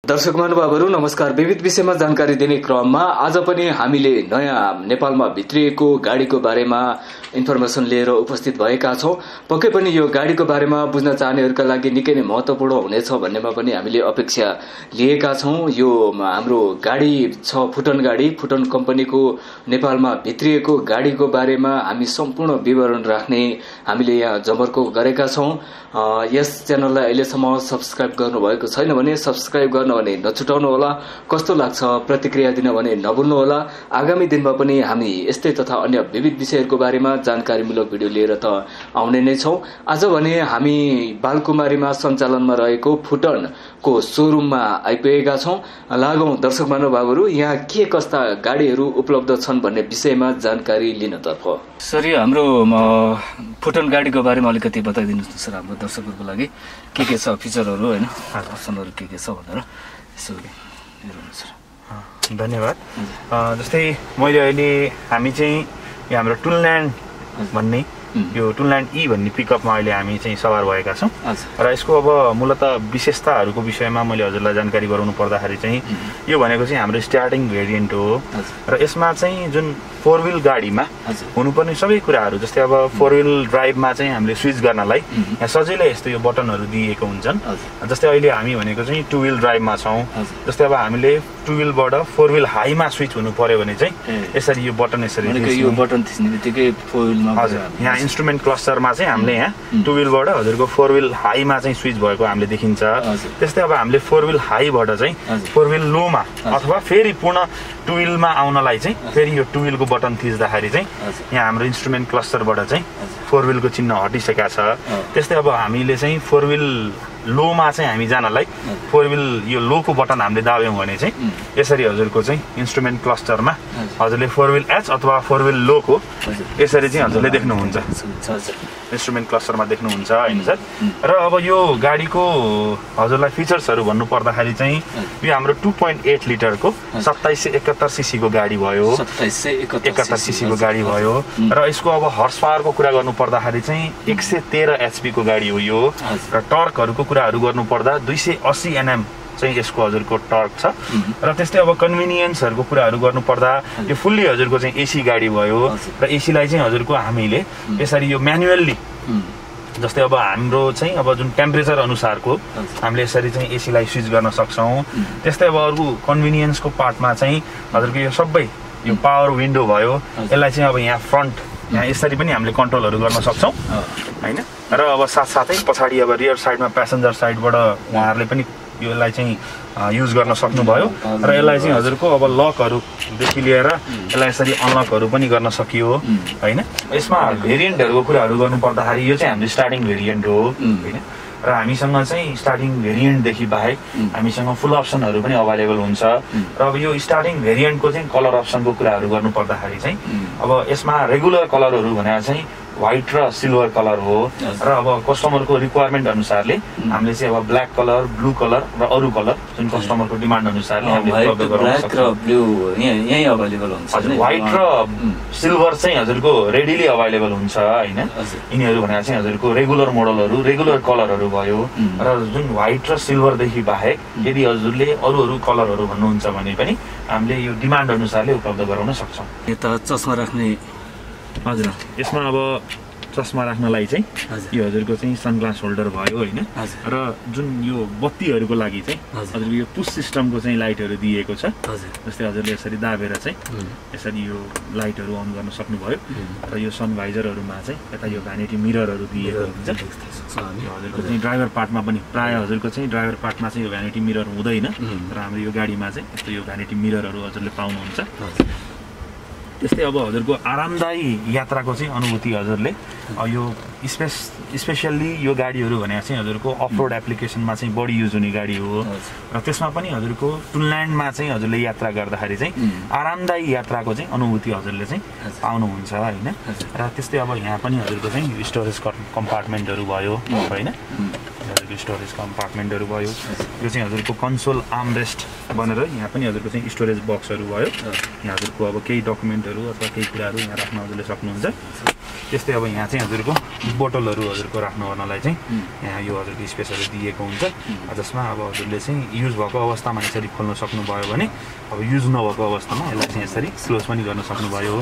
दर्शक महानुभावहरू नमस्कार। विविध विषयमा जानकारी दिने क्रममा आज पनि हामीले नयाँ नेपालमा भित्रिएको गाडीको बारेमा इन्फर्मेसन लिएर उपस्थित भएका छौं। पक्कै पनि यो गाडीको बारेमा बुझ्न चाहनेहरूका लागि निकै नै महत्त्वपूर्ण हुनेछ भन्नेमा पनि हामीले अपेक्षा लिएका छौं। यो हाम्रो गाडी छ फुटन गाडी, फुटन कम्पनीको नेपालमा भित्रिएको गाडीको बारेमा हामी सम्पूर्ण विवरण राख्ने हामीले यहाँ जमर्को गरेका छौं। यस च्यानललाई अहिलेसम्म सब्स्क्राइब गर्नुभएको छैन भने सब्स्क्राइब गर्न भने नछुटाउनु होला। कस्तो लाग्छ प्रतिक्रिया दिन भने नभुल्नु होला। आगामी दिनमा पनि हामी यस्तै तथा अन्य विविध विषयहरूको बारेमा जानकारीमूलक भिडियो लिएर त आउने नै छौं। आज भने हामी बालकुमारीमा सञ्चालनमा रहेको फुटनको शोरूममा आइपुगेका छौं। लागौं दर्शक महानुभावहरू यहाँ के कस्ता गाडीहरू उपलब्ध छन् भन्ने विषयमा जानकारी लिनतर्फ। सर, यो हाम्रो फुटन गाडीको बारेमा अलिकति बताइदिनुहोस् न सर, हाम्रो दर्शकहरूको लागि के छ फिचरहरू होइन, अप्सनहरू के छ भनेर यसो हेर्नुहोस् सर। धन्यवाद। जस्तै मैले अहिले हामी चाहिँ यो हाम्रो टुनल्यान्ड भन्ने यो टुनल्यान्ड ई भन्ने पिकअपमा अहिले हामी चाहिँ सवार भएका छौँ र यसको अब मूलतः विशेषताहरूको विषयमा मैले हजुरलाई जानकारी गराउनु पर्दाखेरि चाहिँ यो भनेको चाहिँ हाम्रो स्टार्टिङ भेरिएन्ट हो र यसमा चाहिँ जुन फोर व्हील गाडीमा हुनुपर्ने सबै कुराहरू, जस्तै अब फोर व्हील ड्राइभमा चाहिँ हामीले स्विच गर्नलाई यहाँ सजिलै यस्तो यो बटनहरू दिएको हुन्छन्। जस्तै अहिले हामी भनेको चाहिँ टु व्हील ड्राइभमा छौँ। जस्तै अब हामीले टु व्हीलबाट फोर व्हील हाईमा स्विच हुनु पर्यो भने चाहिँ यसरी यो बटन यसरी यो बटन थिच्ने बित्तिकै फोर व्हीलमा हजुर यहाँ इन्स्ट्रुमेन्ट क्लस्टरमा चाहिँ हामीले यहाँ टु व्हीलबाट हजुरको फोर व्हील हाईमा चाहिँ स्विच भएको हामीले देखिन्छ। त्यस्तै अब हामीले फोर व्हील हाईबाट चाहिँ फोर व्हील लोमा अथवा फेरि पूर्ण टु व्हीलमा आउनलाई चाहिँ फेरि यो टु व्हीलको बटन थिच्दाखेरि चाहिँ यहाँ हाम्रो इन्स्ट्रुमेन्ट क्लस्टरबाट चाहिँ फोर व्हीलको चिन्ह हटिसकेका छ। त्यस्तै अब हामीले चाहिँ फोर व्हील लोमा चाहिँ हामी जानलाई फोर व्हील यो लोको बटन हामीले दाब्यौँ भने चाहिँ यसरी हजुरको चाहिँ इन्स्ट्रुमेन्ट क्लस्टरमा हजुरले फोर व्हील एच अथवा फोर व्हील लोको यसरी चाहिँ हजुरले देख्नुहुन्छ, इन्स्ट्रुमेन्ट क्लस्टरमा देख्नुहुन्छ होइन सर। र अब यो गाडीको हजुरलाई फिचर्सहरू भन्नु पर्दाखेरि चाहिँ यो हाम्रो 2.8 लिटरको 2771 सीसीको गाडी भयो, 2771 सीसीको गाडी भयो र यसको अब हर्स पावरको कुरा गर्नु पर्दाखेरि चाहिँ 113 एचपी को गाडी हो यो र टर्कहरूको कुराहरू गर्नु पर्दा 280 एनएम चाहिँ यसको हजुरको टर्क छ र त्यस्तै अब कन्भिनियन्सहरूको कुराहरू गर्नु पर्दा यो फुल्ली हजुरको चाहिँ एसी गाडी भयो र एसीलाई चाहिँ हजुरको हामीले यसरी यो म्यानुअल्ली जस्तै अब हाम्रो चाहिँ अब जुन टेम्परेचर अनुसारको हामीले यसरी चाहिँ एसीलाई स्विच गर्न सक्छौँ। त्यस्तै अब अरू कन्भिनियन्सको पार्टमा चाहिँ हजुरको यो सबै यो पावर विन्डो भयो, यसलाई चाहिँ अब यहाँ फ्रन्ट यहाँ यसरी पनि हामीले कन्ट्रोलहरू गर्न सक्छौँ होइन। र अब साथसाथै पछाडि अब रियर साइडमा प्यासेन्जर साइडबाट उहाँहरूले पनि यसलाई चाहिँ युज गर्न सक्नुभयो र यसलाई चाहिँ हजुरको अब लकहरूदेखि लिएर यसलाई यसरी अनलकहरू पनि गर्न सकियो होइन। यसमा भेरिएन्टहरूको कुराहरू गर्नु पर्दाखेरि यो चाहिँ हाम्रो स्टार्टिङ भेरिएन्ट हो होइन र हामीसँग चाहिँ स्टार्टिङ भेरिएन्टदेखि बाहेक हामीसँग फुल अप्सनहरू पनि अभाइलेबल हुन्छ। र अब यो स्टार्टिङ भेरिएन्टको चाहिँ कलर अप्सनको कुराहरू गर्नु पर्दाखेरि चाहिँ अब यसमा रेगुलर कलरहरू भनेर चाहिँ व्हाइट र सिल्भर कलर हो र अब कस्टमरको रिक्वायरमेन्ट अनुसारले हामीले चाहिँ अब ब्ल्याक कलर, ब्लू कलर र अरू कलर जुन कस्टमरको डिमान्ड अनुसारले हामीले उपलब्ध गराउन सक्छौँ। यही अभाइलेबल हुन्छ। हजुर, व्हाइट र सिल्भर चाहिँ हजुरको रेडिली अभाइलेबल हुन्छ होइन। यिनीहरू भनेर चाहिँ हजुरको रेगुलर मोडलहरू, रेगुलर कलरहरू भयो र जुन व्हाइट र सिल्भरदेखि बाहेक यदि हजुरले अरू कलरहरू भन्नुहुन्छ भने पनि हामीले यो डिमान्ड अनुसारले उपलब्ध गराउन सक्छौँ। यता चस्मा राख्ने हजुर, यसमा अब चस्मा राख्नलाई चाहिँ यो हजुरको चाहिँ सनग्लास होल्डर भयो होइन र जुन यो बत्तीहरूको लागि चाहिँ हजुरको यो पुस सिस्टमको चाहिँ लाइटहरू दिएको छ। जस्तै हजुरले यसरी दाबेर चाहिँ यसरी यो लाइटहरू अन गर्न सक्नुभयो र यो सनभाइजरहरूमा चाहिँ यता यो भ्यानिटी मिररहरू दिएको हुन्छ। यो हजुरको चाहिँ ड्राइभर पार्टमा पनि प्रायः हजुरको चाहिँ ड्राइभर पार्टमा चाहिँ यो भ्यानिटी मिरर हुँदैन र हाम्रो यो गाडीमा चाहिँ यस्तो यो भ्यानिटी मिररहरू हजुरले पाउनुहुन्छ। त्यस्तै अब हजुरको आरामदायी यात्राको चाहिँ अनुभूति हजुरले यो स्पेसल्ली यो गाडीहरू भने चाहिँ हजुरको अफरोड एप्लिकेसनमा चाहिँ बढी युज हुने गाडी हो र त्यसमा पनि हजुरको टुनल्यान्डमा चाहिँ हजुरले यात्रा गर्दाखेरि चाहिँ आरामदायी यात्राको चाहिँ अनुभूति हजुरले चाहिँ पाउनुहुन्छ होइन। र त्यस्तै अब यहाँ पनि हजुरको चाहिँ स्टोरेज कम्पार्टमेन्टहरू भयो होइन, हजुरको स्टोरेज कम्पार्टमेन्टहरू भयो। यो चाहिँ हजुरको कन्सोल आर्मरेस्ट बनेर यहाँ पनि हजुरको चाहिँ स्टोरेज बक्सहरू भयो। यहाँ हजुरको अब केही डकुमेन्टहरू अथवा केही कुराहरू यहाँ राख्न हजुरले सक्नुहुन्छ। त्यस्तै अब यहाँ चाहिँ हजुरको बोतलहरू हजुरको राख्नुपर्नलाई चाहिँ यहाँ यो हजुरको स्पेसहरू दिएको हुन्छ जसमा अब हजुरले चाहिँ युज भएको अवस्थामा यसरी खोल्न सक्नुभयो भने अब युज नभएको अवस्थामा यसलाई चाहिँ यसरी क्लोज पनि गर्न सक्नुभयो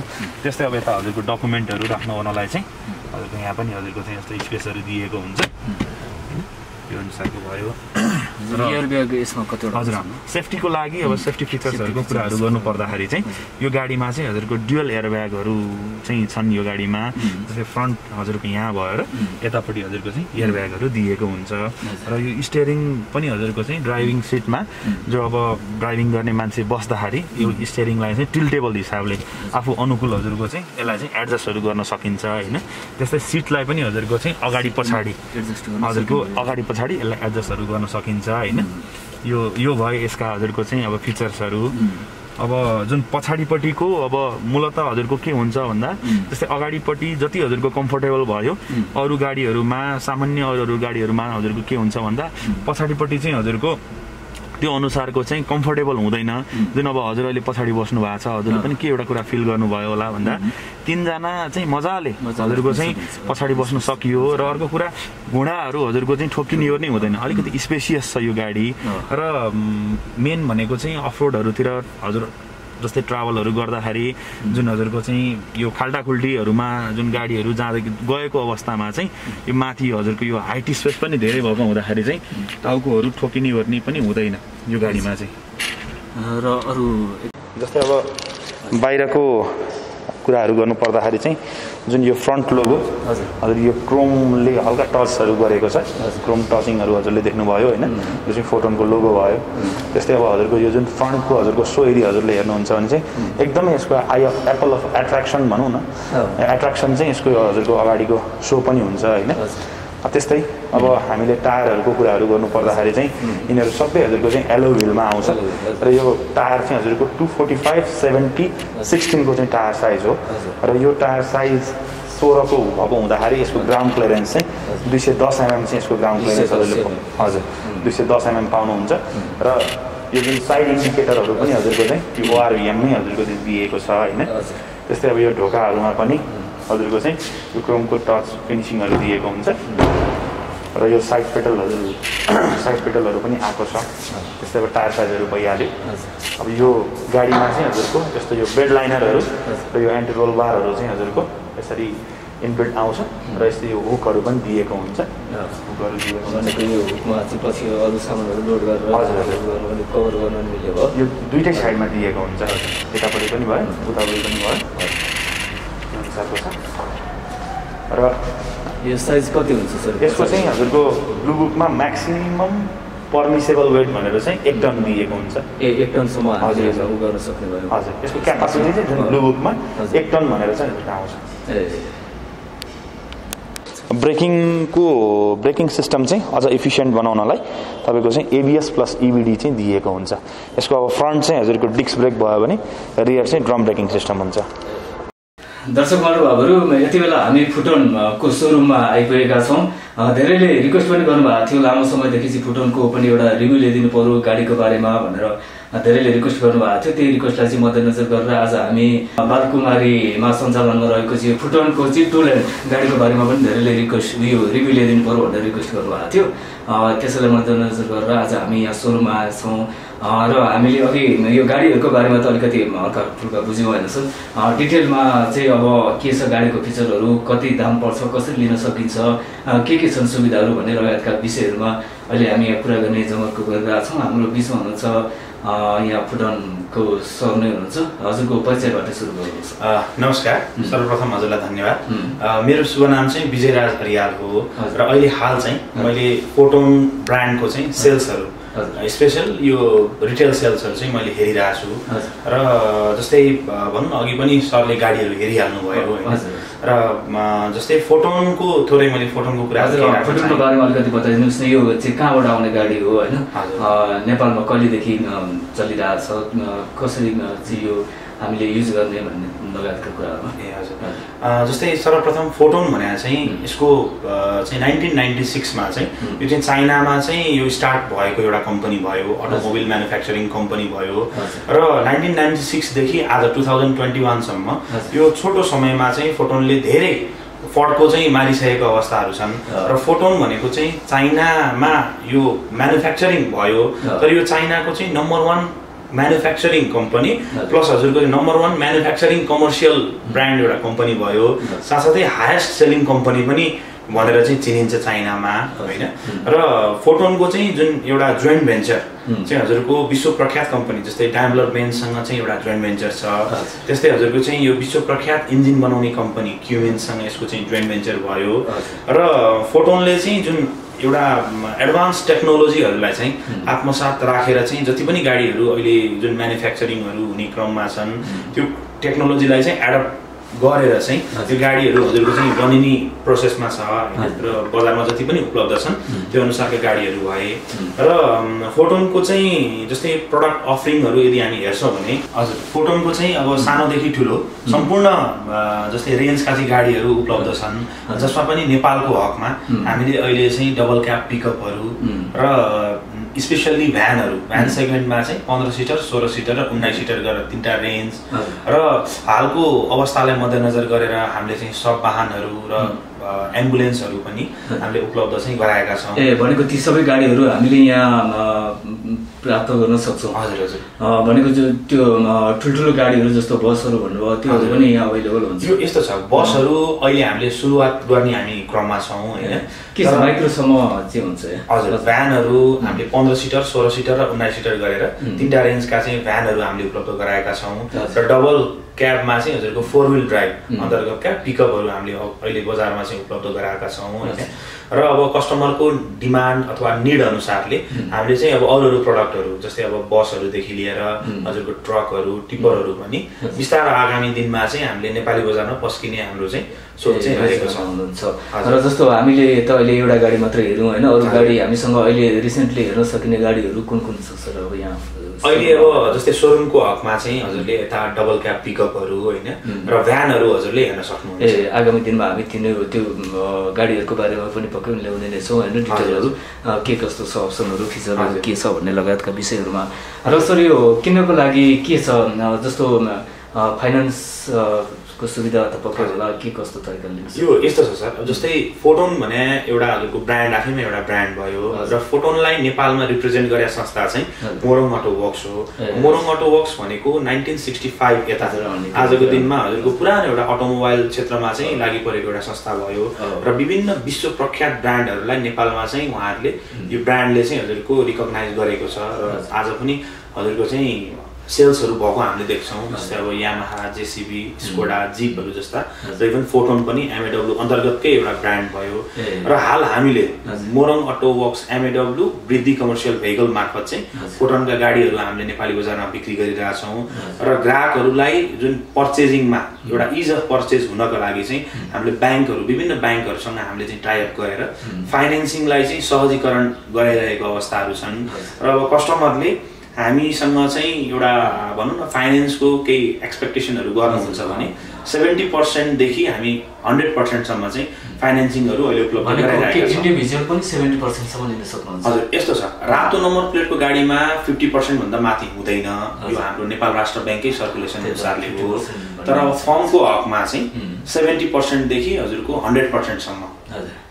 त्यस्तै अब यता हजुरको डकुमेन्टहरू राख्नुपर्नलाई चाहिँ हजुरको यहाँ पनि हजुरको चाहिँ यस्तो स्पेसहरू दिएको हुन्छ यो अनुसारको भयो एयरब्याग यसमा कतिवटा हजुर सेफ्टीको लागि अब सेफ्टी फिचर्सहरूको कुराहरू गर्नु पर्दाखेरि चाहिँ यो गाडीमा चाहिँ हजुरको ड्युअल एयरब्यागहरू चाहिँ छन् यो गाडीमा जस्तै फ्रन्ट हजुरको यहाँ भएर यतापट्टि हजुरको चाहिँ एयरब्यागहरू दिएको हुन्छ र यो स्टियरिङ पनि हजुरको चाहिँ ड्राइभिङ सिटमा जो अब ड्राइभिङ गर्ने मान्छे बस्दाखेरि यो स्टियरिङलाई चाहिँ टिल्टेबल हिसाबले आफू अनुकूल हजुरको चाहिँ यसलाई चाहिँ एडजस्टहरू गर्न सकिन्छ होइन त्यस्तै सिटलाई पनि हजुरको चाहिँ अगाडि पछाडि हजुरको अगाडि पछाडि यसलाई एडजस्टहरू गर्न सकिन्छ होइन यो भयो यसका हजुरको चाहिँ अब फिचर्सहरू अब जुन पछाडिपट्टिको अब मूलतः हजुरको के हुन्छ भन्दा जस्तै अगाडिपट्टि जति हजुरको कम्फर्टेबल भयो अरू गाडीहरूमा सामान्य अरू गाडीहरूमा हजुरको के हुन्छ भन्दा पछाडिपट्टि चाहिँ हजुरको त्यो अनुसारको चाहिँ कम्फर्टेबल हुँदैन जुन अब हजुर अहिले पछाडि बस्नु भएको छ हजुरले पनि के एउटा कुरा फिल गर्नुभयो होला भन्दा तीनजना चाहिँ मजाले हजुरको चाहिँ पछाडि बस्नु सकियो र अर्को कुरा घुँडाहरू हजुरको चाहिँ ठोकिने नै हुँदैन अलिकति स्पेसियस छ यो गाडी र मेन भनेको चाहिँ अफरोडहरूतिर हजुर जस्तै ट्राभलहरू गर्दाखेरि जुन हजुरको चाहिँ यो खाल्टाखुल्टीहरूमा जुन गाडीहरू जाँदै गएको अवस्थामा चाहिँ यो माथि हजुरको यो हाइट स्पेस पनि धेरै भएको हुँदाखेरि चाहिँ टाउकोहरू ठोकिने गर्ने पनि हुँदैन यो गाडीमा चाहिँ र अरू जस्तै अब बाहिरको कुराहरू गर्नु पर्दाखेरि चाहिँ जुन यो फ्रन्ट लोगो हजुर यो क्रोमले हल्का टचहरू गरेको छ क्रोम टचिङहरू हजुरले देख्नुभयो होइन यो चाहिँ फोटोनको लोगो भयो त्यस्तै अब हजुरको यो जुन फ्रन्टको हजुरको सो एरिया हजुरले हेर्नुहुन्छ भने चाहिँ एकदमै यसको एप्पल अफ एट्र्याक्सन भनौँ न एट्र्याक्सन चाहिँ यसको हजुरको अगाडिको सो पनि हुन्छ होइन त्यस्तै अब हामीले टायरहरूको कुराहरू गर्नु पर्दाखेरि चाहिँ यिनीहरू सबै हजुरको चाहिँ एलो व्हिलमा आउँछ र यो टायर चाहिँ हजुरको 245/70/16 को चाहिँ टायर साइज हो र यो टायर साइज 16 को भएको हुँदाखेरि यसको ग्राउन्ड क्लियरेन्स चाहिँ 210 mm चाहिँ यसको ग्राउन्ड क्लियरेन्स हजुरले हजुर 210 mm पाउनुहुन्छ र यो जुन साइड इन्डिकेटरहरू पनि हजुरको चाहिँ यो ORVM नै हजुरको चाहिँ दिएको छ होइन त्यस्तै अब यो ढोकाहरूमा पनि हजुरको चाहिँ यो क्रोमको टच फिनिसिङहरू दिएको हुन्छ र यो साइड पेडलहरू पनि आएको छ त्यस्तै अब टायर साइजहरू भइहाल्यो अब यो गाडीमा चाहिँ हजुरको जस्तो यो बेड लाइनरहरू र यो एन्टी रोल बारहरू चाहिँ हजुरको यसरी इनबिल्ट आउँछ र यस्तै यो हुकहरू पनि दिएको हुन्छ हुकहरू दिएको भनेको यो हुकमा चाहिँ पछि अरू सामानहरू लोड गरेर कभर गर्न मिल्यो भयो यो दुईटै साइडमा दिएको हुन्छ यतापट्टि पनि भयो उतापट्टि पनि भयो र यो साइज कति हुन्छ सर यसको चाहिँ हजुरको ब्लू बुकमा म्याक्सिमम पर्मिसेबल वेट भनेर चाहिँ 1 टन दिएको हुन्छ 1 टनसम्म हजुर गर्न सक्ने भयो हजुर यसको क्यापासिटी चाहिँ जुन ब्लू बुकमा 1 टन भनेर चाहिँ आउँछ ब्रेकिङ सिस्टम चाहिँ अझ इफिसियन्ट बनाउनलाई तपाईँको चाहिँ ABS प्लस EBD चाहिँ दिएको हुन्छ यसको अब फ्रन्ट चाहिँ हजुरको डिस्क ब्रेक भयो भने रियर चाहिँ ड्रम ब्रेकिङ सिस्टम हुन्छ दर्शक महानुभावहरू यति बेला हामी फुटनको सोरुममा आइपुगेका छौँ धेरैले रिक्वेस्ट पनि गर्नुभएको थियो लामो समयदेखि चाहिँ फुटनको पनि एउटा रिभ्यू ल्याइदिनु पर्यो गाडीको बारेमा भनेर धेरैले रिक्वेस्ट गर्नुभएको थियो त्यही रिक्वेस्टलाई चाहिँ मध्यनजर गरेर आज हामी बालकुमारीमा सञ्चालनमा रहेको चाहिँ फुटनको चाहिँ टुल एन्ड गाडीको बारेमा पनि धेरैले रिभ्यू ल्याइदिनु पर्यो भनेर रिक्वेस्ट गर्नुभएको थियो त्यसैलाई मध्यनजर गरेर आज हामी यहाँ सोरुममा छौँ र हामीले अघि यो गाडीहरूको बारेमा त अलिकति हल्का फुल्का बुझ्यौँ होइन सर डिटेलमा चाहिँ अब के छ गाडीको फिचरहरू कति दाम पर्छ कसरी लिन सकिन्छ के छन् सुविधाहरू भन्ने लगायतका विषयहरूमा अहिले हामी यहाँ कुरा गर्ने जमर्को गरिरहेका छौँ हाम्रो बिचमा हुनुहुन्छ यहाँ फुटनको सर नै हुनुहुन्छ हजुरको परिचयबाट सुरु गर्नुहोस् नमस्कार सर्वप्रथम हजुरलाई धन्यवाद मेरो शुभ नाम चाहिँ विजयराज हरियाल हो र अहिले हाल चाहिँ मैले फोटोन ब्रान्डको चाहिँ सेल्सहरू स्पेशल यो रिटेल सेल्सहरू चाहिँ मैले हेरिरहेको छु र जस्तै भनौँ न अघि पनि सरले गाडीहरू हेरिहाल्नु भयो र जस्तै फोटोनको थोरै मैले फोटोनको कुरा फोटोनको बारेमा अलिकति बताइदिनुहोस् न यो चाहिँ कहाँबाट आउने गाडी हो होइन नेपालमा कहिलेदेखि चलिरहेको छ कसरी चाहिँ यो हामीले युज गर्ने भन्ने लगायतका कुराहरूमा हजुर जस्तै सर्वप्रथम फोटोन भने चाहिँ यसको चाहिँ 1996 मा चाहिँ यो चाहिँ चाइनामा चाहिँ यो स्टार्ट भएको एउटा कम्पनी भयो अटोमोबाइल म्यानुफ्याक्चरिङ कम्पनी भयो र 1996 देखि आज 2021 सम्म यो छोटो समयमा चाहिँ फोटोनले धेरै फर्डको चाहिँ मारिसकेको अवस्थाहरू छन् र फोटोन भनेको चाहिँ चाइनामा यो म्यानुफ्याक्चरिङ भयो तर यो चाइनाको चाहिँ नम्बर 1 म्यानुफ्याक्चरिङ कम्पनी प्लस हजुरको नम्बर 1 म्यानुफ्याक्चरिङ कमर्सियल ब्रान्ड एउटा कम्पनी भयो साथसाथै हाइएस्ट सेलिङ कम्पनी पनि भनेर चाहिँ चिनिन्छ चाइनामा हैन र फोटोनको चाहिँ जुन एउटा जोइन्ट भेन्चर चाहिँ हजुरको विश्व प्रख्यात कम्पनी जस्तै डाइमलर बेन्जसँग चाहिँ एउटा जोइन्ट भेन्चर छ त्यस्तै हजुरको चाहिँ यो विश्व प्रख्यात इन्जिन बनाउने कम्पनी क्युमेन्ससँग यसको चाहिँ जोइन्ट भेन्चर भयो र फोटोनले चाहिँ जुन एउटा एडभान्स टेक्नोलोजीहरूलाई चाहिँ आत्मसात राखेर चाहिँ जति पनि गाडीहरू अहिले जुन म्यानुफ्याक्चरिङहरू हुने क्रममा छन् त्यो टेक्नोलोजीलाई चाहिँ एडप्ट गरेर चाहिँ त्यो गाडीहरू हजुरको चाहिँ बनिने प्रोसेसमा छ र बजारमा जति पनि उपलब्ध छन् त्यो अनुसारको गाडीहरू भए र फोटोनको चाहिँ जस्तै प्रडक्ट अफरिङहरू यदि हामी हेर्छौँ भने हजुर फोटोनको चाहिँ अब सानोदेखि ठुलो सम्पूर्ण जस्तै रेन्जका चाहिँ गाडीहरू उपलब्ध छन् जसमा पनि नेपालको हकमा हामीले अहिले चाहिँ डबल क्याब पिकअपहरू र स्पेसल्ली भ्यान सेगमेन्टमा चाहिँ 15 सिटर 16 सिटर र 19 सिटर गरेर 3टा रेन्ज र हालको अवस्थालाई मध्यनजर गरेर हामीले चाहिँ सब वाहनहरू र एम्बुलेन्सहरू पनि हामीले उपलब्ध चाहिँ गराएका छौँ भनेको ती सबै गाडीहरू हामीले यहाँ प्राप्त गर्न सक्छौँ हजुर हजुर भनेको त्यो ठुल्ठुलो गाडीहरू जस्तो बसहरू भन्नुभयो त्योहरू पनि यहाँ अवेलेबल हुन्छ यो यस्तो छ बसहरू अहिले हामीले सुरुवात गर्ने हामी क्रममा छौँ हैन के छ माइक्रोसम्म चाहिँ हुन्छ हजुर भ्यानहरू हामीले 15 सिटर 16 सिटर र 19 सिटर गरेर 3टा रेन्जका चाहिँ भ्यानहरू हामीले उपलब्ध गराएका छौँ र डबल क्याबमा चाहिँ हजुरको 4 व्हील ड्राइभ अन्तर्गतका पिकअपहरू हामीले अहिले बजारमा चाहिँ उपलब्ध गराएका छौँ हैन र अब कस्टमरको डिमान्ड अथवा निड अनुसारले हामीले चाहिँ अब अरू प्रडक्टहरू जस्तै अब बसहरूदेखि लिएर हजुरको ट्रकहरू टिप्परहरू पनि बिस्तारै आगामी दिनमा चाहिँ हामीले नेपाली बजारमा पस्किने हाम्रो चाहिँ सोच चाहिँ रहेको छ हुनुहुन्छ र जस्तो हामीले त अहिले एउटा गाडी मात्रै हेरौँ हैन अरू गाडी हामीसँग अहिले रिसेन्टली हेर्न सकिने गाडीहरू कुन कुन छ सर अब यहाँ अहिले अब जस्तै सोरुमको हकमा चाहिँ हजुरले यता डबल क्याब पिकअपहरू हैन र भ्यानहरू हजुरले हेर्न सक्नुहुन्छ आगामी दिनमा हामी त्यो गाडीहरूको बारेमा पनि पक्कै ल्याउने नै छौँ हैन डिटेलहरू के कस्तो छ अप्सनहरू फिचरहरू के छ भन्ने लगायतका विषयहरूमा र सर यो किन्नको लागि के छ जस्तो फाइनान्स को सुविधा तपाईको होला के कस्तो तरिकाले यो यस्तो छ सर जस्तै फोटोन भने एउटा हजुरको ब्रान्ड आफैमा एउटा ब्रान्ड भयो र फोटोनलाई नेपालमा रिप्रेजेन्ट गरेको संस्था चाहिँ मोरङ अटो वर्क्स हो मोरङ अटो वर्क्स भनेको 1965 यता आजको दिनमा हजुरको पुरानो एउटा अटोमोबाइल क्षेत्रमा चाहिँ लागि परेको एउटा संस्था भयो र विभिन्न विश्व प्रख्यात ब्रान्डहरूलाई नेपालमा चाहिँ उहाँहरूले यो ब्रान्डले चाहिँ हजुरको रिकग्नाइज गरेको छ र आज पनि हजुरको चाहिँ सेल्सहरू भएको हामीले देख्छौँ जस्तै अब यामाहा जेसीबी स्कोडा जीपहरू जस्ता र इभन फोटोन पनि एमएडब्ल्यू अन्तर्गतकै एउटा ब्रान्ड भयो र हाल हामीले मोरङ अटो वर्क्स एमएडब्ल्यू वृद्धि कमर्सियल भेहिकल मार्फत चाहिँ फोटोनका गाडीहरू हामीले नेपाली बजारमा बिक्री गरिरहेछौँ र ग्राहकहरूलाई जुन पर्चेजिङमा एउटा इज अफ पर्चेज हुनको लागि चाहिँ हामीले ब्याङ्कहरू विभिन्न ब्याङ्कहरूसँग हामीले चाहिँ टाइअप गरेर फाइनेन्सिङलाई चाहिँ सहजीकरण गराइरहेको अवस्थाहरू छन् र अब कस्टमरले हामीसँग चाहिँ एउटा भनौँ न फाइनेन्सको केही एक्सपेक्टेसनहरू गर्नुहुन्छ भने 70% देखि हामी 100% सम्म चाहिँ फाइनेन्सिङहरू अहिले उपलब्ध गराइरहेका छौँ इन्डिभिजुअल पनि 70% सम्म लिन सक्नुहुन्छ हजुर यस्तो छ रातो नम्बर प्लेटको गाडीमा 50% भन्दा माथि हुँदैन यो हाम्रो नेपाल राष्ट्र ब्याङ्ककै सर्कुलेसन अनुसारले हो तर अब फर्मको हकमा चाहिँ 70% देखि हजुरको 100% सम्म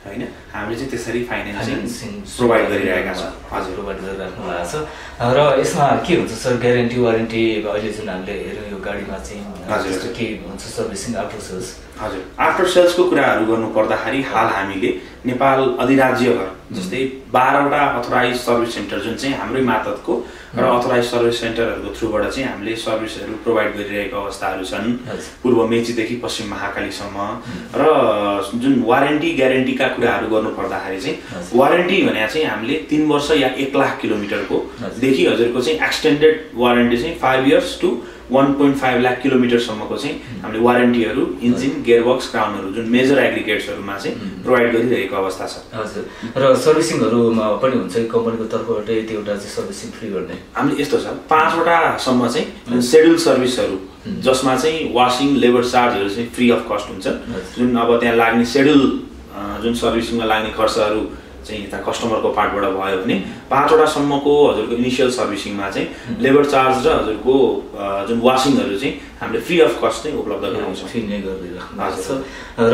हैन हामीले चाहिँ त्यसरी फाइनेन्सिङ प्रोभाइड गरिरहेका छौँ हजुर प्रोभाइड गरिराख्नु भएको छ र यसमा के हुन्छ सर ग्यारेन्टी वारेन्टी अहिले जुन हामीले हेर्यौँ यो गाडीमा चाहिँ जस्तो के हुन्छ सर्भिसिङ आफ्टर सेल्स हजुर आफ्टर सेल्सको कुराहरू गर्नु पर्दाखेरि हाल हामीले नेपाल अधिराज्यभर जस्तै 12वटा अथोराइज सर्भिस सेन्टर जुन चाहिँ हाम्रै मार्फतको र अथोराइज सर्भिस सेन्टरहरूको थ्रुबाट चाहिँ हामीले सर्भिसहरू प्रोभाइड गरिरहेको अवस्थाहरू छन् पूर्व मेचीदेखि पश्चिम महाकालीसम्म र जुन वारेन्टी ग्यारेन्टीका कुराहरू गर्नु पर्दाखेरि चाहिँ वारेन्टी भने चाहिँ हामीले 3 वर्ष या 1 लाख किलोमिटरको देखि हजुरको चाहिँ एक्सटेन्डेड वारेन्टी चाहिँ 5 इयर्स टु 1.5 लाख किलोमिटरसम्मको चाहिँ हामीले वारेन्टीहरू इन्जिन गियरबक्स क्राउनहरू जुन मेजर एग्रिगेट्सहरूमा चाहिँ प्रोभाइड गरिरहेको अवस्था छ हजुर र सर्भिसिङहरूमा पनि हुन्छ कम्पनीको तर्फबाट यति एउटा चाहिँ सर्भिसिङ फ्री गर्ने हामीले यस्तो छ 5वटा सम्म चाहिँ सेड्युल सर्भिसहरू जसमा चाहिँ वासिङ लेबर चार्जहरू चाहिँ फ्री अफ कस्ट हुन्छ जुन अब त्यहाँ लाग्ने सेड्युल जुन सर्भिसिङमा लाग्ने खर्चहरू चाहिँ यता कस्टमरको पार्टबाट भयो भने 5 वटासम्मको हजुरको इनिसियल सर्भिसिङमा चाहिँ लेबर चार्ज र हजुरको जुन वासिङहरू चाहिँ हामीले फ्री अफ कस्ट चाहिँ उपलब्ध गराउँछौँ। फ्री नै गरिदिइराख्नु भएको छ।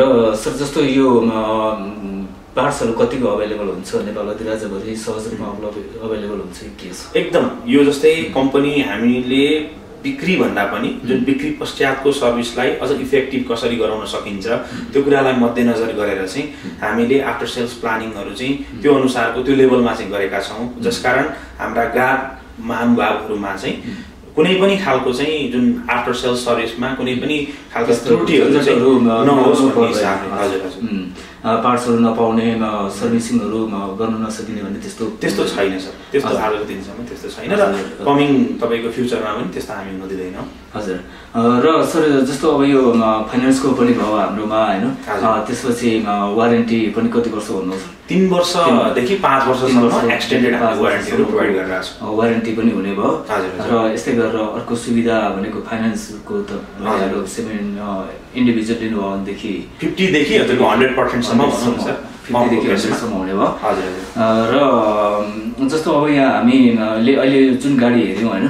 र सर जस्तो यो पार्ट्सहरू कतिको अभाइलेबल हुन्छ नेपालभरि राज्यभरि सहज रूपमा अभाइलेबल हुन्छ के छ? एकदम यो जस्तै कम्पनी हामीले बिक्री भन्दा पनि जुन बिक्री पश्चातको सर्भिसलाई अझ इफेक्टिभ कसरी गराउन सकिन्छ त्यो कुरालाई मध्यनजर गरेर चाहिँ हामीले आफ्टर सेल्स प्लानिङहरू चाहिँ त्यो अनुसारको त्यो लेभलमा चाहिँ गरेका छौँ, जसकारण हाम्रा ग्राहक महानुभावहरूमा चाहिँ कुनै पनि खालको चाहिँ जुन आफ्टर सेल्स सर्भिसमा कुनै पनि खालको त्रुटिहरू चाहिँ नहोस् भन्ने हिसाबले। हजुर हजुर, पार्ट्सहरू नपाउने सर्भिसिङहरू गर्न नसकिने भन्ने त्यस्तो छैन सर। त्यस्तो आजको दिनसम्म त्यस्तो छैन र कमिङ तपाईँको फ्युचरमा पनि त्यस्तो हामी हुन दिँदैनौँ। हजुर। र सर जस्तो अब यो फाइनेन्सको पनि भयो हाम्रोमा होइन, त्यसपछि वारेन्टी पनि कति वर्ष भन्नुहोस्? 3 वर्षदेखि 5 वर्षसम्म एक्सटेन्डेड वारेन्टीहरू प्रोभाइड गरिरहेको छ। वारेन्टी पनि हुने भयो। र यस्तै गरेर अर्को सुविधा भनेको फाइनेन्सको त इन्डिभिजुअल लिनुभयो भनेदेखि 50 देखि हजुरको 100% सम्म भनौँ न सर, 50 देखि 100 सम्म हुने भयो। हजुर। र जस्तो अब यहाँ हामीले अहिले जुन गाडी हेऱ्यौँ होइन,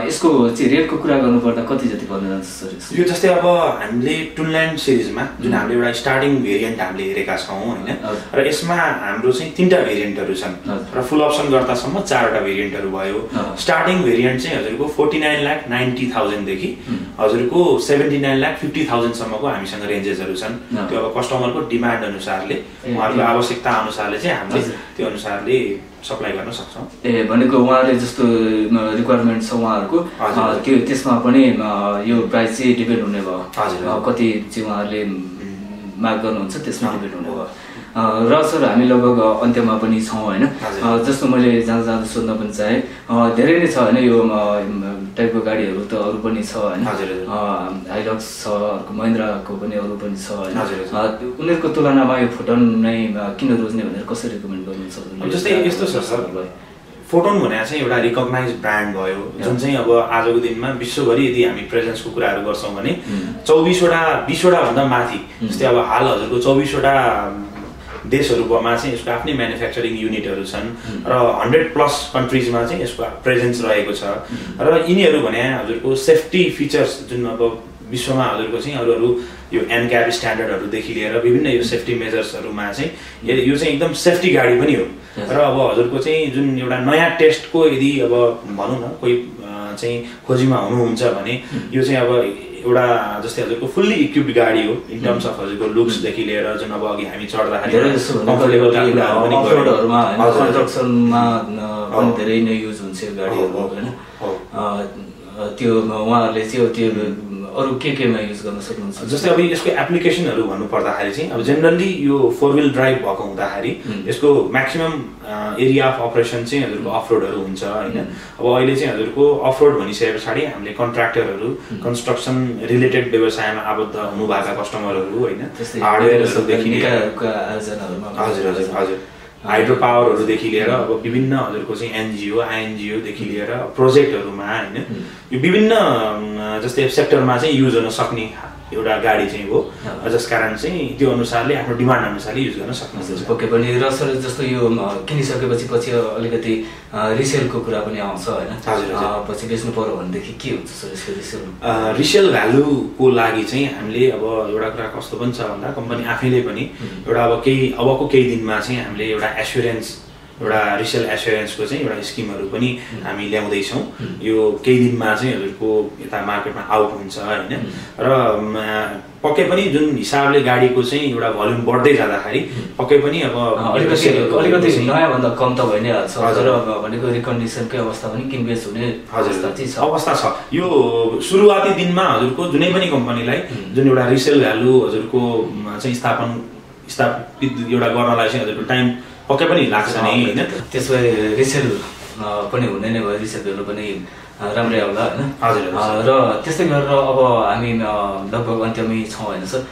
यसको चाहिँ रेटको कुरा गर्नुपर्दा कति जति पर्न जान्छ सर? यो जस्तै अब हामीले टुनल्यान्ड सिरिजमा जुन हामीले एउटा स्टार्टिङ भेरिएन्ट हामीले हेरेका छौँ होइन, र यसमा हाम्रो चाहिँ 3टा भेरिएन्टहरू छन् र फुल अप्सन गर्दासम्म 4वटा भेरिएन्टहरू भयो। स्टार्टिङ भेरिएन्ट चाहिँ हजुरको 49,90,000 देखि हजुरको 79,50,000 सम्मको हामीसँग रेन्जेसहरू छन्। त्यो अब कस्टमरको डिमान्ड अनुसारले उहाँहरूको आवश्यकता अनुसारले चाहिँ हामीले त्यो अनुसारले सप्लाई गर्न सक्छौँ। भनेको उहाँले जस्तो रिक्वायरमेन्ट छ उहाँहरूको त्यो त्यसमा पनि यो प्राइस चाहिँ डिपेन्ड हुने भयो। कति चाहिँ उहाँहरूले माग गर्नुहुन्छ त्यसमा डिपेन्ड हुने भयो। र सर हामी लगभग अन्त्यमा पनि छौँ होइन, जस्तो मैले जाँदा सोध्न पनि चाहेँ, धेरै नै छ होइन यो टाइपको गाडीहरू त अरू पनि छ होइन, हाइलक्स छ, अर्को महिन्द्राको पनि अरू पनि छ होइन, उनीहरूको तुलनामा यो फोटोन नै किन रोज्ने भनेर कसरी रिकमेन्ड गर्नुहुन्छ? जस्तै यस्तो छ सर, फोटोन भने चाहिँ एउटा रिकग्नाइज ब्रान्ड भयो जुन चाहिँ अब आजको दिनमा विश्वभरि यदि हामी प्रेजेन्सको कुराहरू गर्छौँ भने 20वटा भन्दा माथि, जस्तै अब हाल हजुरको 24वटा देशहरूमा चाहिँ यसको आफ्नै म्यानुफ्याक्चरिङ युनिटहरू छन् र 100+ कन्ट्रिजमा चाहिँ यसको प्रेजेन्स रहेको छ। र यिनीहरू भने हजुरको सेफ्टी फिचर्स जुन अब विश्वमा हजुरको चाहिँ अरू यो एनक्याप स्ट्यान्डर्डहरूदेखि लिएर विभिन्न यो सेफ्टी मेजर्सहरूमा चाहिँ यो चाहिँ एकदम सेफ्टी गाडी पनि हो। र अब हजुरको चाहिँ जुन एउटा नयाँ टेस्टको यदि अब भनौँ न कोही चाहिँ खोजीमा हुनुहुन्छ भने यो चाहिँ अब एउटा जस्तै हजुरको फुल्ली इक्विप्ड गाडी हो इन टर्म्स अफ हजुरको लुक्सदेखि लिएर जुन अब अघि हामी चढ्दाखेरि कन्स्ट्रक्सनमा पनि धेरै नै युज हुन्छ यो गाडीहरू होइन, त्यो उहाँहरूले चाहिँ त्यो अरू केमा युज गर्न सक्नुहुन्छ? जस्तै अब यसको एप्लिकेसनहरू भन्नुपर्दाखेरि चाहिँ अब जेनरली यो 4 व्हिल ड्राइभ भएको हुँदाखेरि यसको म्याक्सिमम एरिया अफ अपरेसन चाहिँ हजुरको अफरोडहरू हुन्छ होइन। अब अहिले चाहिँ हजुरको अफरोड भनिसके पछाडि हामीले कन्ट्र्याक्टरहरू कन्स्ट्रक्सन रिलेटेड व्यवसायमा आबद्ध हुनुभएका कस्टमरहरू होइन, हार्डवेयरहरूदेखि हजुर हाइड्रो पावरहरूदेखि लिएर अब विभिन्न हजुरको चाहिँ एनजिओ आइएनजिओदेखि लिएर प्रोजेक्टहरूमा होइन यो विभिन्न जस्तै सेक्टरमा चाहिँ युज गर्न सक्ने एउटा गाडी चाहिँ हो, जसकारण चाहिँ त्यो अनुसारले आफ्नो डिमान्ड अनुसारले युज गर्न सक्नुहुन्छ। पक्कै पनि। र सर जस्तो यो किनिसकेपछि पछि अलिकति रिसेलको कुरा पनि आउँछ होइन, पछि बेच्नु पर्यो भनेदेखि के हुन्छ सर यसको रिसेल भ्यालुको लागि चाहिँ हामीले अब एउटा कुरा कस्तो पनि छ भन्दा कम्पनी आफैले पनि एउटा अब अबको केही दिनमा चाहिँ हामीले एउटा एस्युरेन्स एउटा रिसेल एस्युरेन्सको चाहिँ एउटा स्किमहरू पनि हामी ल्याउँदैछौँ। यो केही दिनमा चाहिँ हजुरको यता मार्केटमा आउट हुन्छ होइन, र पक्कै पनि जुन हिसाबले गाडीको चाहिँ एउटा भल्युम बढ्दै जाँदाखेरि पक्कै पनि अब अलिकति नयाँभन्दा कम त भइ नै हाल्छ र भनेको रिकन्डिसनकै अवस्था पनि किनबेच हुने अवस्था छ। यो सुरुवाती दिनमा हजुरको जुनै पनि कम्पनीलाई जुन एउटा रिसेल भ्यालु हजुरको चाहिँ स्थापित एउटा गर्नलाई चाहिँ हजुरको टाइम पक्कै पनि लाग्छ नै होइन। त्यसो भए रिसेल पनि हुँदै नै भयो, रिसेल भ्यालु पनि राम्रै होला होइन। हजुर। र त्यस्तै गरेर अब हामी लगभग अन्त्यमै छौँ होइन सर,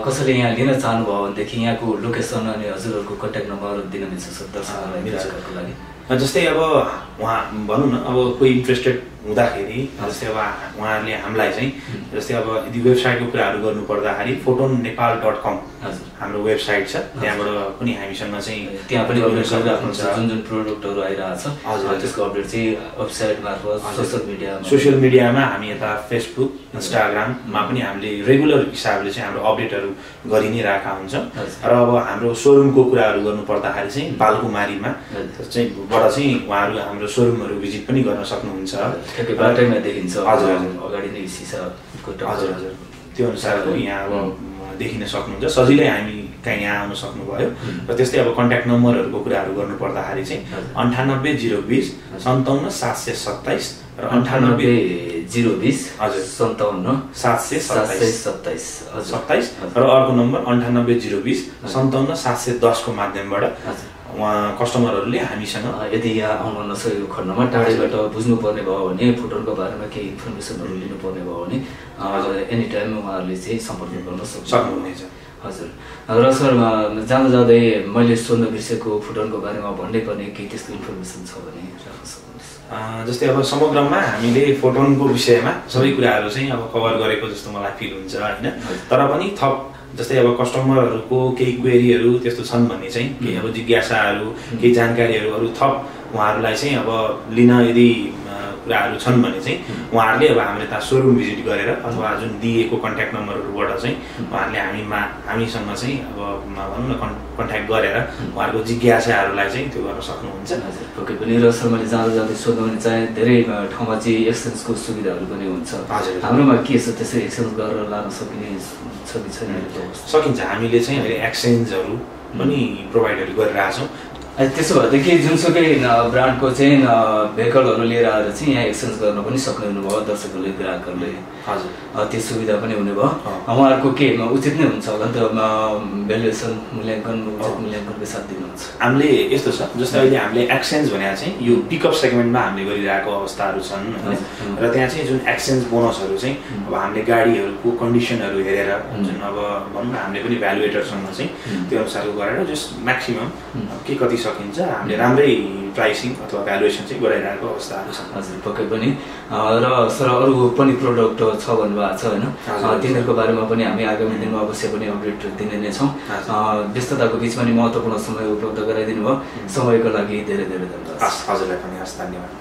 कसैले यहाँ लिन चाहनुभयो भनेदेखि यहाँको लोकेसन अनि हजुरहरूको कन्ट्याक्ट नम्बर दिन मिल्छ सर दर्शकहरूको लागि? जस्तै अब उहाँ भनौँ न अब कोही इन्ट्रेस्टेड हुँदाखेरि जस्तै अब उहाँहरूले हामीलाई चाहिँ जस्तै अब यदि वेबसाइटको कुराहरू गर्नु पर्दाखेरि photonepal.com हाम्रो वेबसाइट छ, त्यहाँबाट पनि हामीसँग चाहिँ त्यहाँ पनि अपडेट गरिराख्नुहुन्छ जुन जुन प्रोडक्टहरू आइरहेछ त्यसको अपडेट चाहिँ वेबसाइट मार्फत सोसियल मिडियामा हामी यता फेसबुक इन्स्टाग्राममा पनि हामीले रेगुलर हिसाबले चाहिँ हाम्रो अपडेटहरू गरि नै रहेका हुन्छ। र अब हाम्रो सोरुमको कुराहरू गर्नु पर्दाखेरि चाहिँ बालकुमारीमा चाहिँ बाट चाहिँ उहाँहरू हाम्रो सोरुमहरू भिजिट पनि गर्न सक्नुहुन्छ। बाटैमा देखिन्छ अगाडि नै सिसाको हजुर हजुर त्यो अनुसारको यहाँ अब देखिन सक्नुहुन्छ, सजिलै हामी कहीँ यहाँ आउन सक्नुभयो। र त्यस्तै अब कन्ट्याक्ट नम्बरहरूको कुराहरू गर्नु पर्दाखेरि चाहिँ 98 020 57 727 र 98 020 हजुर 57 727 27 र अर्को नम्बर 98 020 57 710 को माध्यमबाट उहाँ कस्टमरहरूले हामीसँग यदि यहाँ आउन नसकेको खण्डमा टाढैबाट बुझ्नुपर्ने भयो भने फोटोको बारेमा केही इन्फर्मेसनहरू लिनुपर्ने भयो भने एनी टाइम उहाँहरूले चाहिँ सम्पर्क गर्न सक्नुहुनेछ। हजुर। र सर जाँदा जाँदै मैले सोध्न बिर्सेको फुटनको बारेमा भन्नै पर्ने केही त्यस्तो इन्फर्मेसन छ भने राख्न सक्नुहुन्छ। जस्तै अब समग्रमा हामीले फोटोनको विषयमा सबै कुराहरू चाहिँ अब कभर गरेको जस्तो मलाई फिल हुन्छ होइन। तर पनि थप जस्तै अब कस्टमरहरूको केही क्वेरीहरू त्यस्तो छन् भने चाहिँ केही अब जिज्ञासाहरू केही जानकारीहरू अरू थप उहाँहरूलाई चाहिँ अब लिन यदि कुराहरू छन् भने चाहिँ उहाँहरूले अब हाम्रो यता सोरुम भिजिट गरेर अथवा जुन दिएको कन्ट्याक्ट नम्बरहरूबाट चाहिँ उहाँहरूले हामीसँग चाहिँ अब भनौँ न कन्ट्याक्ट गरेर उहाँहरूको जिज्ञासाहरूलाई चाहिँ त्यो गर्न सक्नुहुन्छ। पक्कै पनि। र सर मैले जाँदा जाँदै सोध्नु भने चाहिँ धेरै ठाउँमा चाहिँ एक्सचेन्जको सुविधाहरू पनि हुन्छ, हाम्रोमा के छ त्यसै एक्सचेन्ज गरेर लान सकिने छ कि छैन? सकिन्छ, हामीले चाहिँ अहिले एक्सचेन्जहरू पनि प्रोभाइडहरू गरिरहेछौँ। त्यसो भएदेखि जुनसुकै ब्रान्डको चाहिँ भेहिकलहरू लिएर आएर चाहिँ यहाँ एक्सचेन्ज गर्न पनि सक्ने हुनुभयो दर्शकहरूले ग्राहकहरूले। हजुर त्यो सुविधा पनि हुने भयो। उहाँहरूको के उचित नै हुन्छ होला नि त भ्यालुएसन मूल्याङ्कनको साथ दिनुहुन्छ? हामीले यस्तो छ जस्तै अहिले हामीले एक्सचेन्ज भनेर चाहिँ यो पिकअप सेगमेन्टमा हामीले गरिरहेको अवस्थाहरू छन् र त्यहाँ चाहिँ जुन एक्सचेन्ज बोनसहरू चाहिँ अब हामीले गाडीहरूको कन्डिसनहरू हेरेर जुन अब भनौँ न हामीले पनि भ्यालुएटरसँग चाहिँ त्यो अनुसारको गरेर जस म्याक्सिमम के कति सकिन्छ हामीले राम्रै प्राइसिङ अथवा भ्यालुएसन चाहिँ गराइरहेको अवस्थाहरू छन्। हजुर पक्कै पनि। र सर अरू पनि प्रोडक्ट छ भन्नुभएको छ होइन, तिनीहरूको बारेमा पनि हामी आगामी दिनमा अवश्य पनि अपडेट दिने नै छौँ। व्यस्तताको बिचमा नि महत्त्वपूर्ण समय उपलब्ध गराइदिनु भयो, समयको लागि धेरै धेरै धन्यवाद। हजुरलाई पनि हस्, धन्यवाद।